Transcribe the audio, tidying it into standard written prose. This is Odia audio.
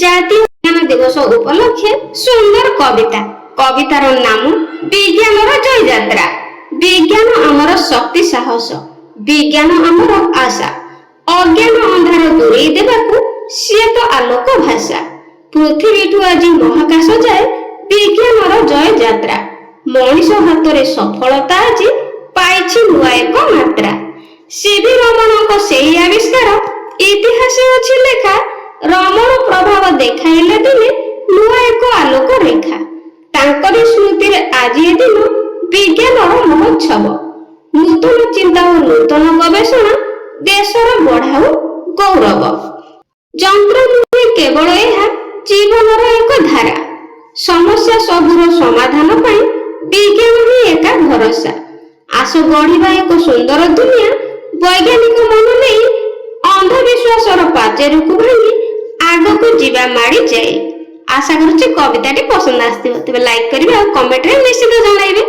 জাতীয় বিজ্ঞান দিবস উপলক্ষে সুন্দর কবিতা। কবিতার নাম বিজ্ঞানর জয়যাত্রা। বিজ্ঞান আমার শক্তি সাহস, বিজ্ঞান আমার আশা। অজ্ঞান ଅନ୍ଧାର ଦୂରେଇ ଦେବାକୁ ସିଏ ତ ଆଲୋକ ଭାଷା। ପୃଥିବୀଠୁ ଆଜି ମହାକାଶ ଯାଏ ବିଜ୍ଞାନର ଜୟଯାତ୍ରା। ମଣିଷ ହାତରେ ସଫଳତା ଆଜି ପାଇଛି ନୂଆ ଏକ ମାତ୍ରା। ସିଭି ରମଣଙ୍କ ସେହି ଆବିଷ୍କାର ଇତିହାସ ଅଛି ଲେଖା। ରମଣ ପ୍ରଭାବ ଦେଖାଇଲେ ଦିନେ ନୂଆ ଏକ ଆଲୋକ ରେଖା। ତାଙ୍କରି ସ୍ମୃତିରେ ଆଜି ଏ ଦିନ ବିଜ୍ଞାନର ମହୋତ୍ସବ। ନୂତନ ଚିନ୍ତା ଓ ନୂତନ ଗବେଷଣା ଦେଶର ବଢାଉ ଗୌରବ। ଯନ୍ତ୍ର ନୁହେଁ କେବଳ ଏହା ଜୀବନର ଏକ ଧାରା। ସମସ୍ୟା ସବୁର ସମାଧାନ ପାଇଁ ବିଜ୍ଞାନ ହିଁ ଏକା ଭରସା। ଆସ ଗଢିବା ଏକ ସୁନ୍ଦର ଦୁନିଆ ବୈଜ୍ଞାନିକ ମନ ନେଇ। ଅନ୍ଧବିଶ୍ୱାସର ପାଚେରୀକୁ ଭାଙ୍ଗି ଆଗକୁ ଯିବା ମାଡ଼ି ଯାଇ। ଆଶା କରୁଛି କବିତାଟି ପସନ୍ଦ ଆସିଥିବ। ତେବେ ଲାଇକ୍ କରିବେ ଆଉ କମେଣ୍ଟରେ ନିଶ୍ଚିତ ଜଣାଇବେ।